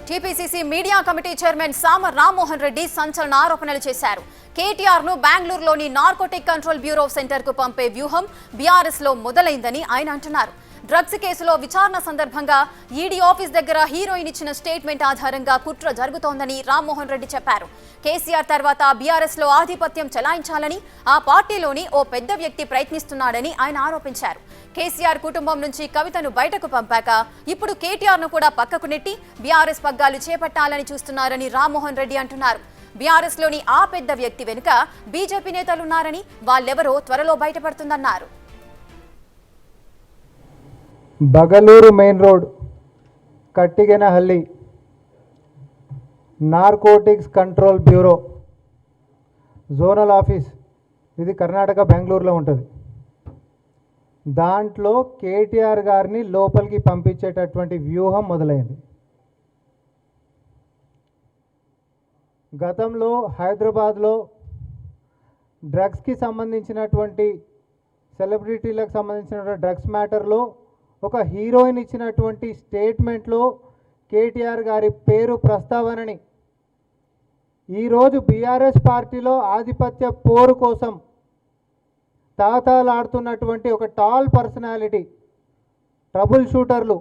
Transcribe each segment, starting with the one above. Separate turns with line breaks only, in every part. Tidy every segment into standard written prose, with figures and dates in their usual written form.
TPCC media committee chairman సామ రామ్మోహన్ రెడ్డి సంచలన ఆరోపణలు చేశారు. కేటీఆర్ ను బెంగళూరులోని నార్కోటిక్ కంట్రోల్ బ్యూరో సెంటర్ కు పంపే వ్యూహం బీఆర్ఎస్ లో మొదలైందని ఆయన అంటున్నారు. డ్రగ్స్ కేసులో విచారణ సందర్భంగా ఈడీ ఆఫీస్ దగ్గర హీరోయిన్ ఇచ్చిన స్టేట్మెంట్ ఆధారంగా కుట్ర జరుగుతోందని రామ్మోహన్ రెడ్డి చెప్పారు. కేసీఆర్ తర్వాత బీఆర్ఎస్ లో ఆధిపత్యం చెలాయించాలని ఆ పార్టీలోని ఓ పెద్ద వ్యక్తి ప్రయత్నిస్తున్నాడని ఆయన ఆరోపించారు. కేసీఆర్ కుటుంబం నుంచి కవితను బయటకు పంపాక ఇప్పుడు కేటీఆర్ ను కూడా పక్కకు నెట్టి బీఆర్ఎస్ పగ్గాలు చేపట్టాలని చూస్తున్నారని రామ్మోహన్ రెడ్డి అంటున్నారు. బీఆర్ఎస్ లోని ఆ పెద్ద వ్యక్తి వెనుక బీజేపీ నేతలున్నారని, వాళ్ళెవరో త్వరలో బయటపడుతుందన్నారు.
Bagaluru main road Kattigenahalli narcotics control bureau zonal office, ఇది కర్ణాటక బెంగళూరులో ఉంటుంది. దాంట్లో కేటీఆర్ గారిని లోపలికి పంపించేటటువంటి వ్యూహం మొదలైంది. గతంలో హైదరాబాద్లో డ్రగ్స్కి సంబంధించినటువంటి సెలబ్రిటీలకు సంబంధించిన డ్రగ్స్ మ్యాటర్లో ఒక హీరోయిన్ ఇచ్చినటువంటి స్టేట్మెంట్లో కేటీఆర్ గారి పేరు ప్రస్తావనని ఈరోజు బీఆర్ఎస్ పార్టీలో ఆధిపత్య పోరు కోసం తాతాలాడుతున్నటువంటి ఒక టాల్ పర్సనాలిటీ, ట్రబుల్ షూటర్లు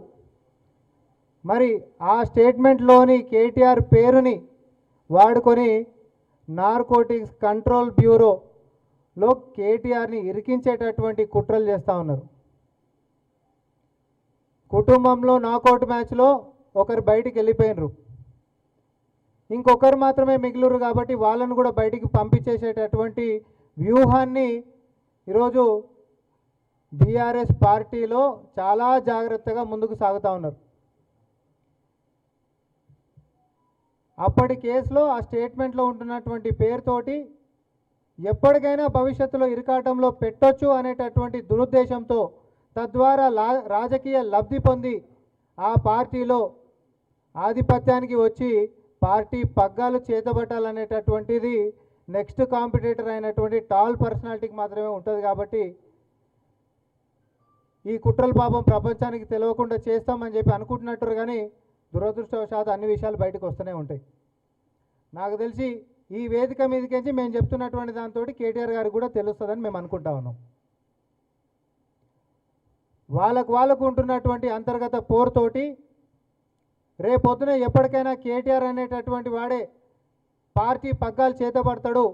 మరి ఆ స్టేట్మెంట్లోని కేటీఆర్ పేరుని వాడుకొని నార్కోటిక్స్ కంట్రోల్ బ్యూరోలో కేటీఆర్ని ఇరికించేటటువంటి కుట్రలు చేస్తూ ఉన్నారు. కుటుంబంలో నాకౌట్ మ్యాచ్లో ఒకరు బయటికి వెళ్ళిపోయినరు, ఇంకొకరు మాత్రమే మిగిలిరు కాబట్టి వాళ్ళను కూడా బయటికి పంపించేసేటటువంటి వ్యూహాన్ని ఈరోజు బీఆర్ఎస్ పార్టీలో చాలా జాగ్రత్తగా ముందుకు సాగుతూ ఉన్నారు. అప్పటి కేసులో ఆ స్టేట్మెంట్లో ఉంటున్నటువంటి పేరుతోటి ఎప్పటికైనా భవిష్యత్తులో ఇరకాటంలో పెట్టొచ్చు అనేటటువంటి దురుద్దేశంతో, తద్వారా రాజకీయ లబ్ధి పొంది ఆ పార్టీలో ఆధిపత్యానికి వచ్చి పార్టీ పగ్గాలు చేతబట్టాలనేటటువంటిది నెక్స్ట్ కాంపిటేటర్ అయినటువంటి టాల్ పర్సనాలిటీకి మాత్రమే ఉంటుంది. కాబట్టి ఈ కుట్రల పాపం ప్రపంచానికి తెలియకుండా చేస్తామని చెప్పి అనుకుంటున్నట్టు, కానీ దురదృష్టవశాత్తు అన్ని విషయాలు బయటకు వస్తూనే ఉంటాయి. నాకు తెలిసి ఈ వేదిక మీదకించి మేము చెప్తున్నటువంటి దాంతో కేటీఆర్ గారికి కూడా తెలుస్తుందని మేము అనుకుంటా ఉన్నాం. వాళ్ళకు ఉంటున్నటువంటి అంతర్గత పోరుతోటి రేపొద్దున ఎప్పటికైనా కేటీఆర్ అనేటటువంటి వాడే పార్టీ పగ్గాలు చేతబడతాడు.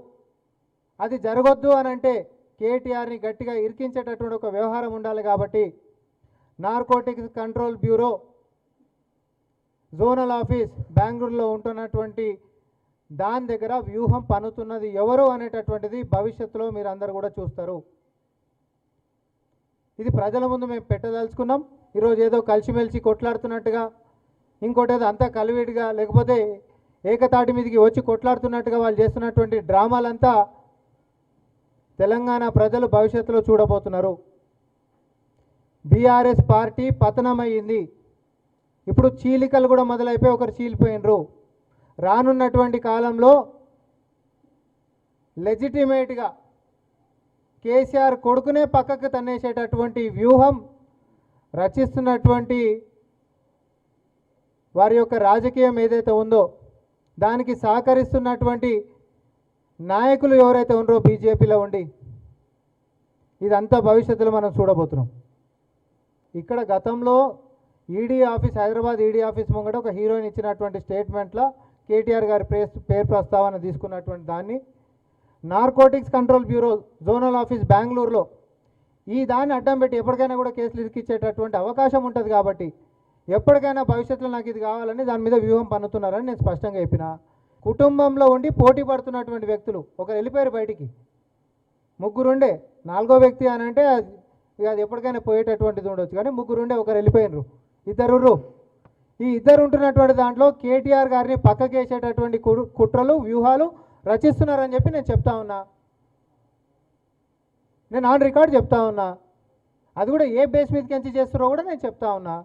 అది జరగొద్దు అని అంటే కేటీఆర్ని గట్టిగా ఇరికించేటటువంటి ఒక వ్యవహారం ఉండాలి. కాబట్టి narcotics control bureau zonal office బెంగళూరులో ఉంటున్నటువంటి దాని దగ్గర వ్యూహం పన్నుతున్నది ఎవరు అనేటటువంటిది భవిష్యత్తులో మీరు అందరూ కూడా చూస్తారు. ఇది ప్రజల ముందు మేము పెట్టదలుచుకున్నాం. ఈరోజు ఏదో కలిసిమెలిసి కొట్లాడుతున్నట్టుగా, ఇంకోటి ఏదో అంతా కలివిడిగా, లేకపోతే ఏకతాటి మీదకి వచ్చి కొట్లాడుతున్నట్టుగా వాళ్ళు చేస్తున్నటువంటి డ్రామాలంతా తెలంగాణ ప్రజలు భవిష్యత్తులో చూడబోతున్నారు. బీఆర్ఎస్ పార్టీ పతనమయ్యింది. ఇప్పుడు చీలికలు కూడా మొదలైపోయి ఒకరు చీలిపోయినరు. రానున్నటువంటి కాలంలో లెజిటిమేట్గా కేసీఆర్ కొడుకునే పక్కకు తన్నేసేటటువంటి వ్యూహం రచిస్తున్నటువంటి వారి యొక్క రాజకీయం ఏదైతే ఉందో దానికి సహకరిస్తున్నటువంటి నాయకులు ఎవరైతే ఉన్నారో బీజేపీలో ఉండి, ఇదంతా భవిష్యత్తులో మనం చూడబోతున్నాం. ఇక్కడ గతంలో ED office, Hyderabad ED office ముంగట ఒక హీరోయిన్ ఇచ్చినటువంటి స్టేట్మెంట్లో కేటీఆర్ గారి పేరు ప్రస్తావన తీసుకున్నటువంటి దాన్ని narcotics control bureau zonal office బెంగళూరులో ఈ దాన్ని అడ్డం పెట్టి ఎప్పటికైనా కూడా కేసులు ఇరికిచ్చేటటువంటి అవకాశం ఉంటుంది. కాబట్టి ఎప్పటికైనా భవిష్యత్తులో నాకు ఇది కావాలని దాని మీద వ్యూహం పన్నుతున్నారని నేను స్పష్టంగా చెప్పిన. కుటుంబంలో ఉండి పోటీ పడుతున్నటువంటి వ్యక్తులు ఒకరు వెళ్ళిపోయారు బయటికి, ముగ్గురుండే, నాలుగో వ్యక్తి అని అంటే అది ఎప్పటికైనా పోయేటటువంటిది ఉండొచ్చు. కానీ ముగ్గురుండే ఒకరు వెళ్ళిపోయినరు, ఇద్దరు. ఈ ఇద్దరు ఉంటున్నటువంటి దాంట్లో కేటీఆర్ గారిని పక్కకేసేటటువంటి కుట్రలు వ్యూహాలు రచిస్తున్నారని చెప్పి నేను చెప్తా ఉన్నా. నేను ఆన్ రికార్డ్ చెప్తా ఉన్నా. అది కూడా ఏ బేస్ మీదకి చేస్తారో కూడా నేను చెప్తా ఉన్నా.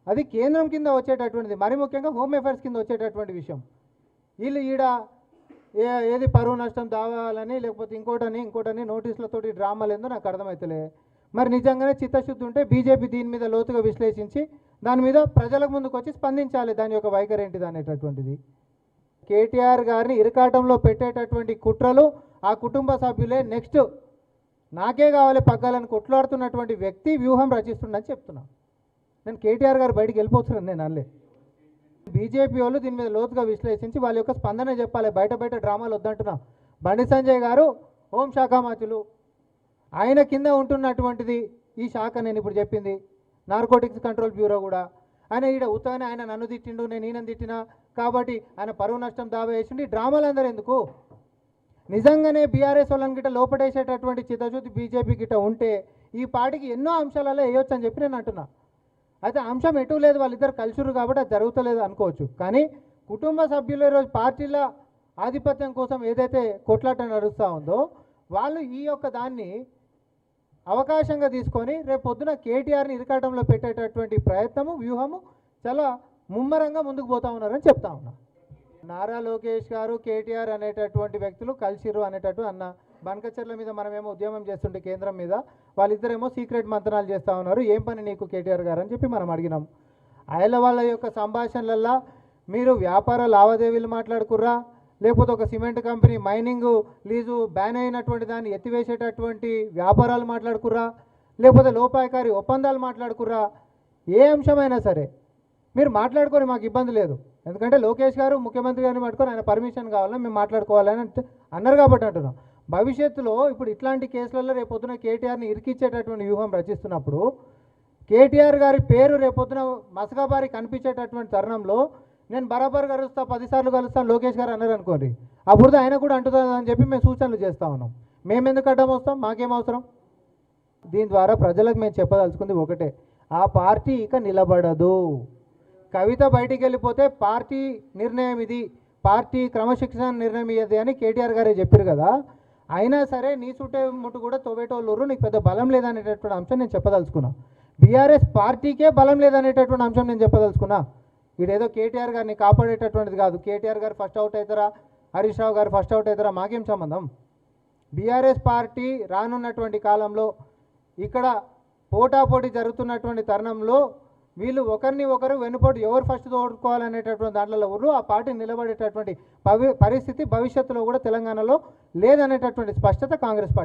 అది కేంద్రం కింద వచ్చేటటువంటిది, మరి ముఖ్యంగా హోమ్ అఫైర్స్ కింద వచ్చేటటువంటి విషయం. వీళ్ళు ఈడ ఏది పరువు నష్టం దావాలని లేకపోతే ఇంకోటని నోటీసులతోటి డ్రామాలు ఏందో నాకు అర్థమవుతలే. మరి నిజంగానే చిత్తశుద్ధి ఉంటే బీజేపీ దీని మీద లోతుగా విశ్లేషించి దాని మీద ప్రజలకు ముందుకు వచ్చి స్పందించాలి, దాని యొక్క వైఖరి ఏంటిది అనేటటువంటిది. కేటీఆర్ గారిని ఇరకాటంలో పెట్టేటటువంటి కుట్రలు ఆ కుటుంబ సభ్యులే నెక్స్ట్ నాకే కావాలి పగ్గాలని కొట్లాడుతున్నటువంటి వ్యక్తి వ్యూహం రచిస్తుండని చెప్తున్నా. నేను కేటీఆర్ గారు బయటికి వెళ్ళిపోతున్నాను, నేను అనలే. బీజేపీ వాళ్ళు దీని మీద లోతుగా విశ్లేషించి వాళ్ళ యొక్క స్పందన చెప్పాలి. బయట డ్రామాలు వద్దంటున్నా. బండి సంజయ్ గారు హోంశాఖ మంత్రులు, ఆయన కింద ఉంటున్నటువంటిది ఈ శాఖ నేను ఇప్పుడు చెప్పింది నార్కోటిక్స్ కంట్రోల్ బ్యూరో కూడా. ఆయన ఈడ ఉత్తగానే ఆయన నన్ను తిట్టిండు, నేను ఈయన తిట్టినా కాబట్టి ఆయన పరువు నష్టం దావా వేసిండు. ఈ డ్రామాలు అందరూ ఎందుకు? నిజంగానే బీఆర్ఎస్ వాళ్ళని గిట్ట లోపడేసేటటువంటి చిత్తశుద్ధి బీజేపీ గిట్ట ఉంటే ఈ పార్టీకి ఎన్నో అంశాలలో వేయొచ్చు అని చెప్పి నేను అంటున్నా. అయితే అంశం ఎటు లేదు, వాళ్ళిద్దరు కలిసిరు కాబట్టి అది జరుగుతలేదు అనుకోవచ్చు. కానీ కుటుంబ సభ్యులు ఈరోజు పార్టీల ఆధిపత్యం కోసం ఏదైతే కొట్లాట నడుస్తూ ఉందో వాళ్ళు ఈ యొక్క దాన్ని అవకాశంగా తీసుకొని రేపు పొద్దున కేటీఆర్ని ఇరకాటంలో పెట్టేటటువంటి ప్రయత్నము వ్యూహము చాలా ముమ్మరంగా ముందుకు పోతా ఉన్నారని చెప్తా ఉన్నా. నారా లోకేష్ గారు కేటీఆర్ అనేటటువంటి వ్యక్తులు కలిసిరు అనేటట్టు అన్న. బనకచర్ల మీద మనమేమో ఉద్యమం చేస్తుంటే కేంద్రం మీద, వాళ్ళిద్దరేమో సీక్రెట్ మంత్రాలు చేస్తూ ఉన్నారు. ఏం పని నీకు కేటీఆర్ గారు అని చెప్పి మనం అడిగినాం. ఆయన వాళ్ళ యొక్క సంభాషణలల్లో మీరు వ్యాపార లావాదేవీలు మాట్లాడుకుర్రా, లేకపోతే ఒక cement company mining lease ban అయినటువంటి దాన్ని ఎత్తివేసేటటువంటి వ్యాపారాలు మాట్లాడుకుర్రా, లేకపోతే లోపాయకారి ఒప్పందాలు మాట్లాడుకుర్రా, ఏ అంశమైనా సరే మీరు మాట్లాడుకొని మాకు ఇబ్బంది లేదు. ఎందుకంటే లోకేష్ గారు ముఖ్యమంత్రి గారిని పట్టుకొని ఆయన పర్మిషన్ కావాలని మేము మాట్లాడుకోవాలని అన్నారు కాబట్టి అంటున్నాం. భవిష్యత్తులో ఇప్పుడు ఇట్లాంటి కేసులలో రేపొద్దున కేటీఆర్ని ఇరికిచ్చేటటువంటి వ్యూహం రచిస్తున్నప్పుడు కేటీఆర్ గారి పేరు రేపొద్దున మసకబారి కనిపించేటటువంటి తరుణంలో నేను బరాబర్ కలుస్తా 10 సార్లు కలుస్తాను లోకేష్ గారు అన్నారు అనుకోండి, అప్పుడు ఆయన కూడా అంటుందని చెప్పి మేము సూచనలు చేస్తూ ఉన్నాం. మేము ఎందుకు అడ్డం వస్తాం? మాకేం అవసరం? దీని ద్వారా ప్రజలకు మేము చెప్పదలుచుకుంది ఒకటే, ఆ పార్టీ ఇక నిలబడదు. కవిత బయటికి వెళ్ళిపోతే పార్టీ నిర్ణయం ఇది, పార్టీ క్రమశిక్షణ నిర్ణయం ఇది అని కేటీఆర్ గారే చెప్పారు కదా. అయినా సరే నీ చుట్టే ముట్టు కూడా తోవేటోళ్ళు, నీకు పెద్ద బలం లేదనేటటువంటి అంశం నేను చెప్పదలుచుకున్నా. బీఆర్ఎస్ పార్టీకే బలం లేదనేటటువంటి అంశం నేను చెప్పదలుచుకున్నా. ఇదేదో కేటీఆర్ గారిని కాపాడేటటువంటిది కాదు. కేటీఆర్ గారు ఫస్ట్ అవుట్ అవుతారా, హరీష్ రావు గారు ఫస్ట్ అవుట్ అవుతారా, మాకేం సంబంధం? బీఆర్ఎస్ పార్టీ రానున్నటువంటి కాలంలో ఇక్కడ పోటాపోటీ జరుగుతున్నటువంటి తరుణంలో వీళ్ళు ఒకరిని ఒకరు వెనుపోటు ఎవరు ఫస్ట్ తోడుకోవాలనేటటువంటి దాంట్లో ఊరు ఆ పార్టీ నిలబడేటటువంటి పరిస్థితి భవిష్యత్తులో కూడా తెలంగాణలో లేదనేటటువంటి స్పష్టత కాంగ్రెస్ పార్టీ.